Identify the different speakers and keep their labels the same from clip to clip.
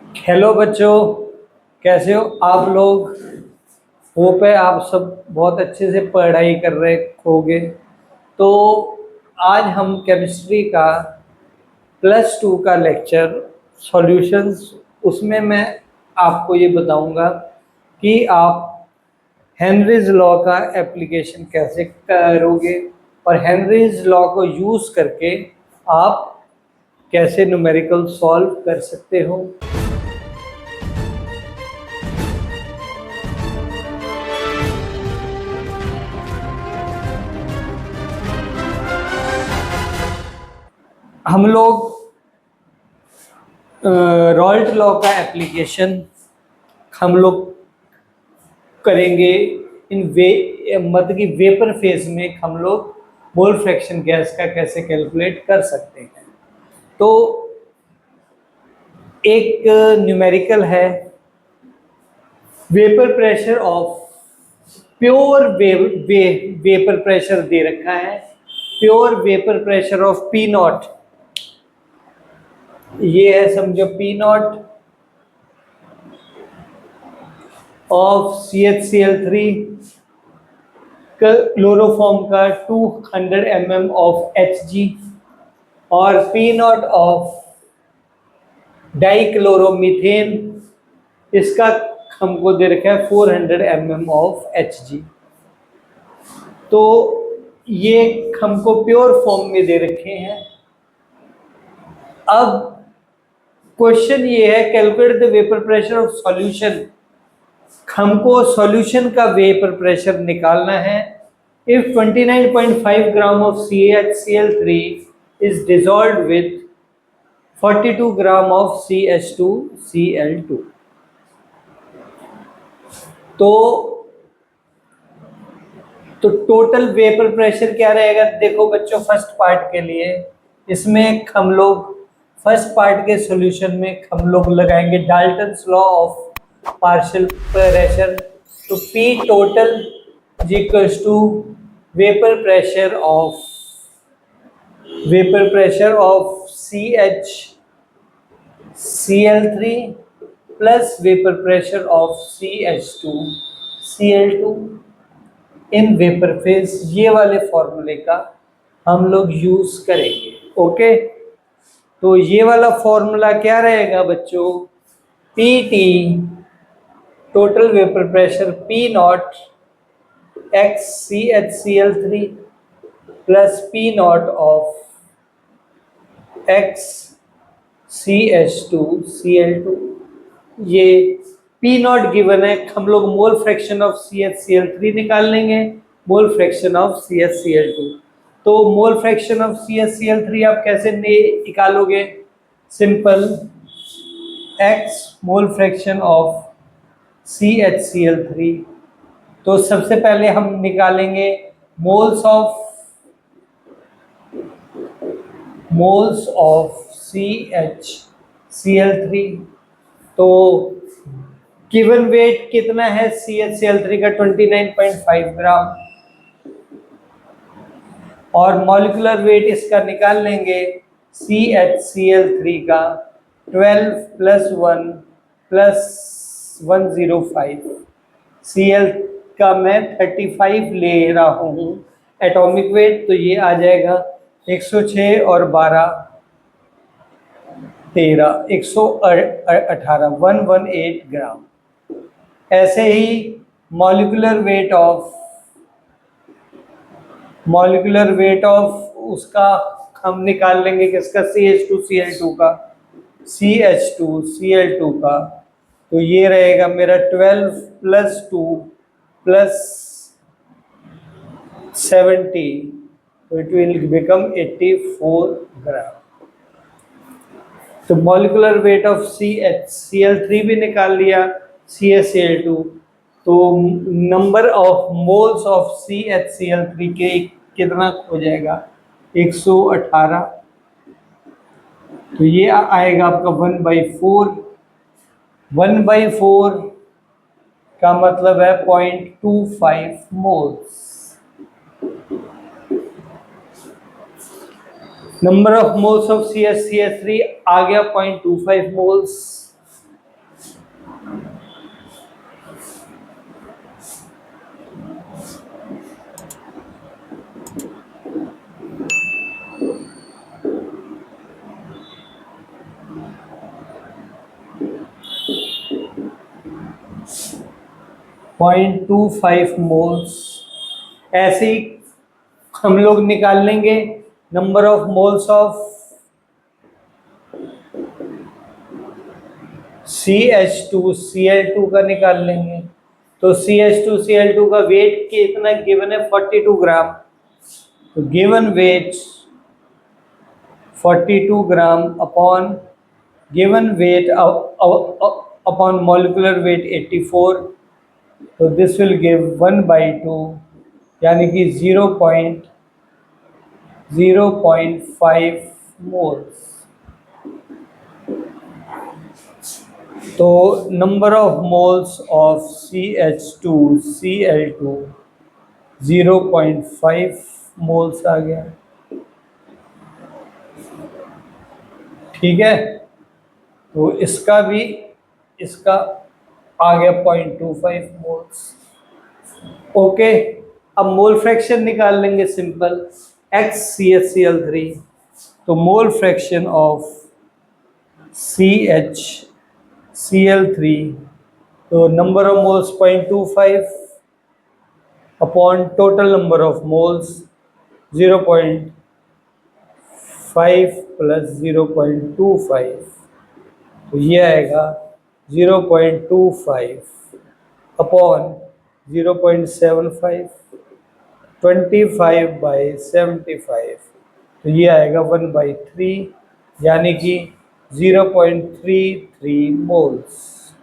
Speaker 1: Hello बच्चों, कैसे हो आप लोग। होप है आप सब बहुत अच्छे से पढ़ाई कर रहे होगे। तो आज हम केमिस्ट्री का +2 का लेक्चर सॉल्यूशंस, उसमें मैं आपको ये बताऊंगा कि आप हेनरीज लॉ का एप्लीकेशन कैसे करोगे और हेनरीज लॉ को यूज़ करके आप कैसे न्यूमेरिकल सॉल्व कर सकते हो। हम लोग रॉल्ट लॉ का एप्लीकेशन हम लोग करेंगे इन मतलब कि वेपर फेज में हम लोग मोल फ्रैक्शन गैस का कैसे कैलकुलेट कर सकते हैं। तो एक न्यूमेरिकल है, vapour pressure of pure vapour pressure दे रखा है, pure vapour pressure of P nought. ये है समझो P not of CHCl3 chloroform का 200 mm ऑफ Hg और पी नॉट ऑफ डाइक्लोरोमीथेन, इसका हमको दे रखा है 400 mm ऑफ Hg। तो ये हमको प्योर फॉर्म में दे रखे हैं। अब क्वेश्चन ये है, calculate the vapour pressure of solution. हमको सॉल्यूशन का वेपर प्रेशर निकालना है। If 29.5 gram of CHCl3 is dissolved with 42 gram of CH2Cl2, तो टोटल वेपर प्रेशर क्या रहेगा। देखो बच्चों, फर्स्ट पार्ट के लिए इसमें हम लोग फर्स्ट पार्ट के सॉल्यूशन में हम लोग लगाएंगे Dalton's law of partial pressure. तो P total equals to vapour pressure of CHCl3 plus vapour pressure of CH2Cl2 in vapour phase. ये वाले फॉर्मूले का हम लोग यूज करेंगे। ओके, तो ये वाला फॉर्मूला क्या रहेगा बच्चों, PT total vapour pressure P not x CHCl3 plus P not of x CH2Cl2। ये P नॉट गिवन है, हम लोग मोल फ्रैक्शन ऑफ CHCl3 निकाल लेंगे, मोल फ्रैक्शन ऑफ CHCl2। तो मोल फ्रैक्शन ऑफ CHCl3 आप कैसे निकालोगे, simple, x mole fraction of CHCl3। तो सबसे पहले हम निकालेंगे मोल्स ऑफ CHCl3। तो गिवन वेट कितना है CHCl3 का, 29.5 ग्राम, और मॉलिक्यूलर वेट इसका निकाल लेंगे CHCl3 का 12 + 1 + 105। Cl का मैं 35 ले रहा हूँ एटॉमिक वेट, तो ये आ जाएगा 106 और 12 13 118 118 ग्राम। ऐसे ही मॉलिक्यूलर वेट ऑफ उसका हम निकाल लेंगे किसका, CH2Cl2 का, CH2Cl2 का। तो ये रहेगा मेरा 12 + 2 + 70, तो इट विल बिकम 84 ग्राम। तो मॉलिक्यूलर वेट ऑफ CHCl3 भी निकाल लिया, CHCl2। तो number of moles of CHCl3 के कितना हो जाएगा, 118। तो ये आएगा आपका 1/4। 1/4 का मतलब है 0.25 moles. Number of moles of CHCl3 आ गया 0.25 मोल्स। 0.25 मोल्स। ऐसे ही हम लोग निकाल लेंगे number of moles of CH2Cl2 का निकाल लेंगे। तो CH2Cl2 का वेट कितना गिवन है? 42 ग्राम। तो गिवन वेट 42 ग्राम upon given weight upon molecular weight 84। तो दिस विल गिव 1/2, यानी कि 0.05 मोल्स। तो number of moles of CH2Cl2 0.5 moles आ गया। ठीक है, तो इसका आ गया 0.25 मोल्स। ओके, अब मोल फ्रैक्शन निकाल लेंगे सिंपल, XCHCl3। तो मोल फ्रैक्शन ऑफ CHCl3, तो number of moles 0.25 upon total number of moles 0.5 plus 0.25, तो ये आएगा 0.25 अपॉन 0.75, 25/75, तो ये आएगा 1/3, यानी कि 0.33 मोल्स।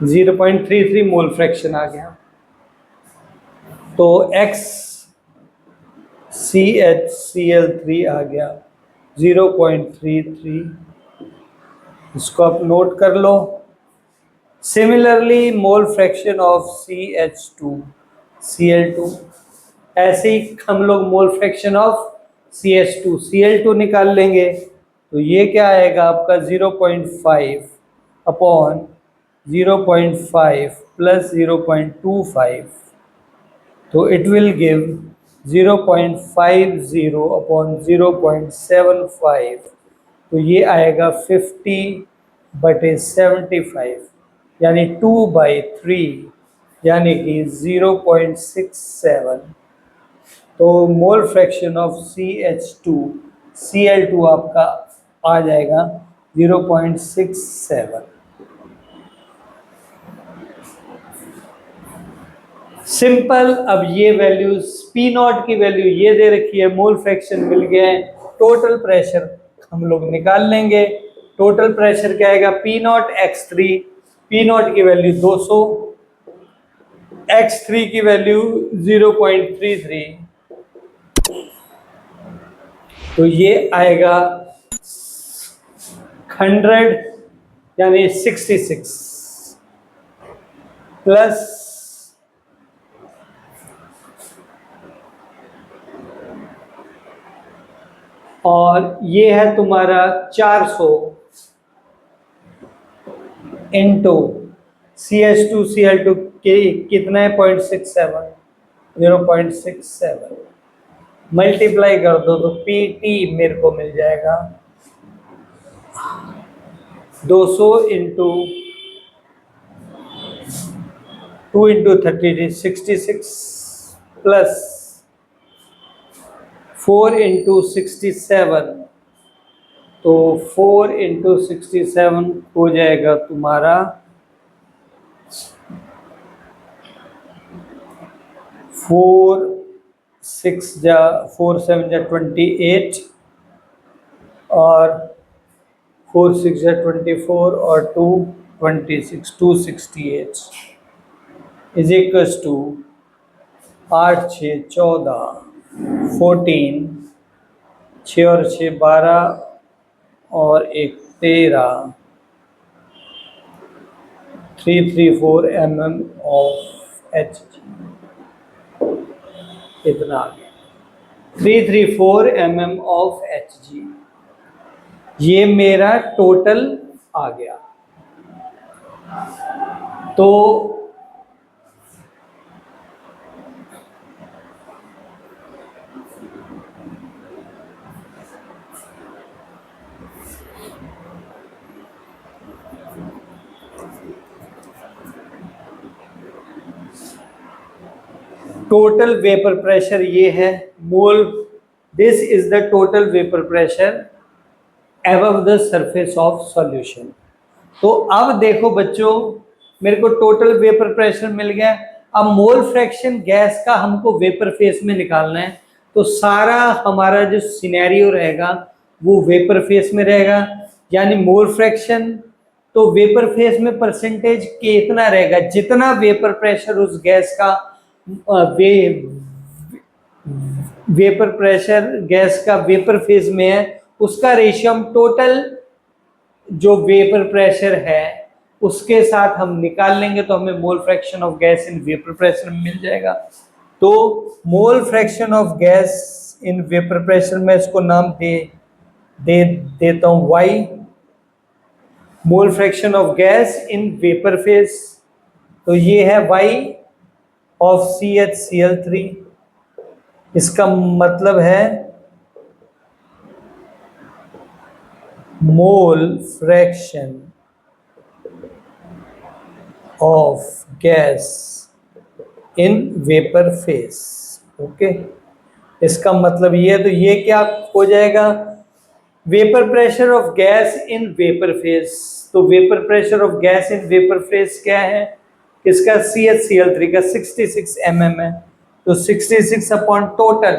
Speaker 1: 0.33 मोल फ्रैक्शन आ गया। तो XCHCl3 आ गया 0.33। इसको आप नोट कर लो। Similarly mole fraction of CH2Cl2, ऐसे ही हम लोग मोल फ्रैक्शन ऑफ CH2Cl2 निकाल लेंगे। तो ये क्या आएगा आपका 0.5 अपॉन 0.5 प्लस 0.25, तो इट विल गिव 0.50 अपॉन 0.75, तो ये आएगा 50/75, यानी 2/3, यानी कि 0.67। तो मोल फ्रैक्शन ऑफ CH2Cl2 आपका आ जाएगा 0.67। सिंपल। अब ये वैल्यूज P0 की वैल्यू ये दे रखी है, मोल फ्रैक्शन मिल गया है, टोटल प्रेशर हम लोग निकाल लेंगे। टोटल प्रेशर क्या आएगा? P0 x3, P0 की वैल्यू 200, x3 की वैल्यू 0.33, तो ये आएगा 100, यानी 66 प्लस और ये है तुम्हारा 400 इंटू CH2Cl2 के कितना है? 0.67, 0.67 मल्टीप्लाई कर दो तो PT मेरे को मिल जाएगा 200 इंटू 2 इंटू 30 66 प्लस 4 इंटू 67, तो 4 इंटू 67 हो जाएगा तुम्हारा 4 और 4 6 24 और 2 26, 268 इज इक्वल्स टू 8 6 14, 14, 6 और 6 12 और 1 13, 334 mm ऑफ Hg। इतना आ गया 334 mm ऑफ Hg। ये मेरा टोटल आ गया। तो टोटल वेपर प्रेशर ये है mole, this is the total vapour pressure above the surface of solution. तो अब देखो बच्चों, मेरे को टोटल वेपर प्रेशर मिल गया। अब मोल फ्रैक्शन गैस का हमको वेपर फेस में निकालना है, तो सारा हमारा जो सिनेरियो रहेगा वो वेपर फेस में रहेगा, यानी मोल फ्रैक्शन। तो वेपर फेस में परसेंटेज कितना रहेगा, जितना वेपर प्रेशर उस गैस का वेपर प्रेशर गैस का वेपर फेज में है, उसका रेशियो हम टोटल जो वेपर प्रेशर है उसके साथ हम निकाल लेंगे, तो हमें मोल fraction of gas in vapour pressure में मिल जाएगा। तो मोल fraction of gas in vapour pressure में इसको नाम देता हूं y, mole fraction of gas in vapour phase. तो ये है y ऑफ CH Cl3, इसका मतलब है mole fraction of gas in vapour phase. Okay, इसका मतलब ये है, तो ये क्या हो जाएगा, vapour pressure of gas in vapour phase. तो vapour pressure of gas in vapour phase क्या है, इसका CH Cl3 का 66 mm है, तो 66 अपॉन टोटल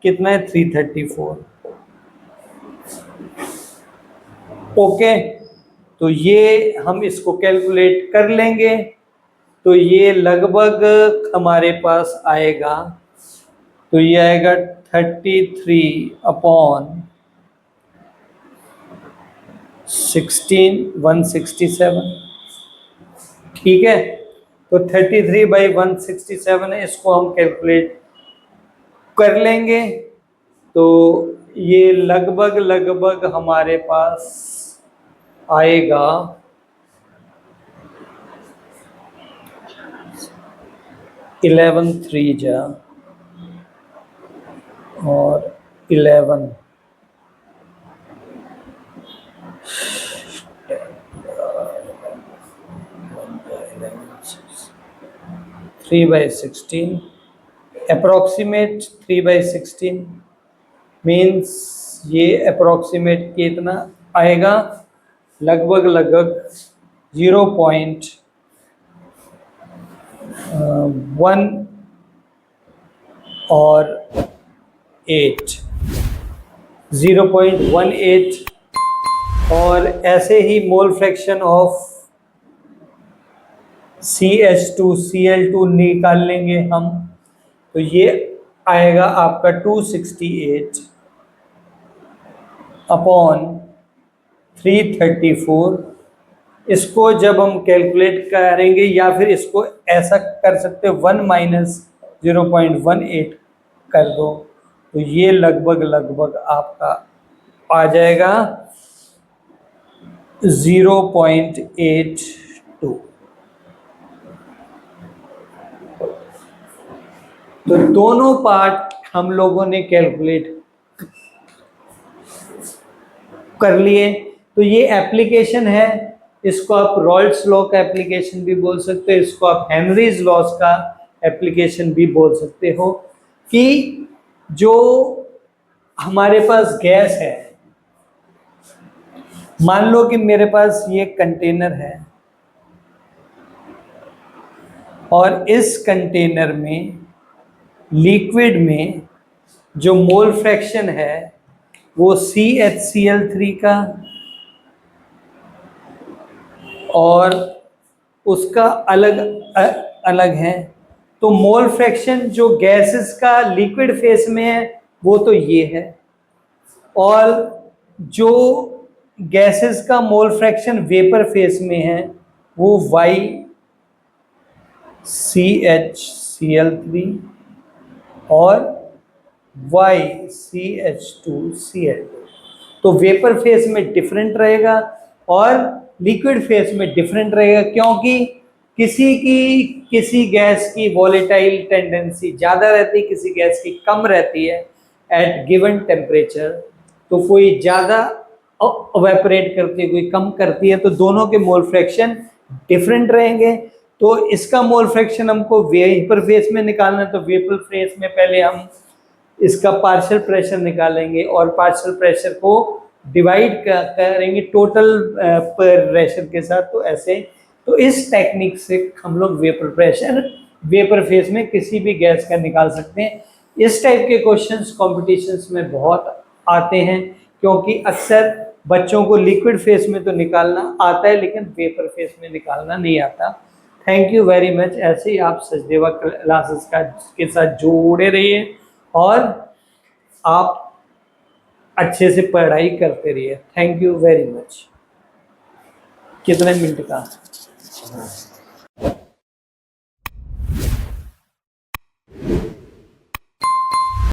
Speaker 1: कितना है 334। ओके, तो ये हम इसको कैलकुलेट कर लेंगे, तो ये लगभग हमारे पास आएगा, तो ये आएगा 33 अपॉन 16 167। ठीक है, तो 33/167 है, इसको हम कैलकुलेट कर लेंगे, तो ये लगभग हमारे पास आएगा 11 3 जा और 11 3/16 अप्रोक्सीमेट 3/16 मीन्स ये अप्रोक्सीमेट कितना आएगा, लगभग 0.1 और 8 0.18। और ऐसे ही मोल फ्रैक्शन ऑफ CH2Cl2 निकाल लेंगे हम, तो ये आएगा आपका 268 अपॉन 334। इसको जब हम कैलकुलेट करेंगे, या फिर इसको ऐसा कर सकते हो 1 माइनस 0.18 कर दो, तो ये लगभग आपका आ जाएगा 0.82। तो दोनों पार्ट हम लोगों ने कैलकुलेट कर लिए। तो ये एप्लीकेशन है, इसको आप रॉल्स लॉ का एप्लीकेशन भी बोल सकते हो, इसको आप हेनरीज लॉस का एप्लीकेशन भी बोल सकते हो, कि जो हमारे पास गैस है, मान लो कि मेरे पास ये कंटेनर है और इस कंटेनर में लिक्विड में जो मोल फ्रैक्शन है वो CH Cl3 का और उसका अलग है। तो मोल फ्रैक्शन जो गैसेस का लिक्विड फेस में है वो तो ये है, और जो गैसेस का मोल फ्रैक्शन वेपर फेस में है वो YCH Cl3 और YCH2Cl2। तो वेपर फेस में डिफरेंट रहेगा और लिक्विड फेस में डिफरेंट रहेगा, क्योंकि किसी गैस की वॉलेटाइल टेंडेंसी ज़्यादा रहती है, किसी गैस की कम रहती है एट गिवन टेम्परेचर। तो कोई ज़्यादा इवेपोरेट करती है, कोई कम करती है, तो दोनों के मोल फ्रैक्शन डिफरेंट रहेंगे। तो इसका मोल फ्रैक्शन हमको वेपर फेस में निकालना है, तो वेपर फेस में पहले हम इसका पार्शियल प्रेशर निकालेंगे और पार्शियल प्रेशर को डिवाइड करेंगे टोटल प्रेशर के साथ। तो ऐसे, तो इस टेक्निक से हम लोग वेपर प्रेशर वेपर फेस में किसी भी गैस का निकाल सकते हैं। इस टाइप के क्वेश्चंस कॉम्पिटिशन्स में बहुत आते हैं, क्योंकि अक्सर बच्चों को लिक्विड फेस में तो निकालना आता है, लेकिन वेपर फेस में निकालना नहीं आता। Thank you very much. ऐसे ही आप सचदेवा क्लासेस के साथ जुड़े रहिए और आप अच्छे से पढ़ाई करते रहिए। Thank you very much. कितने मिनट का?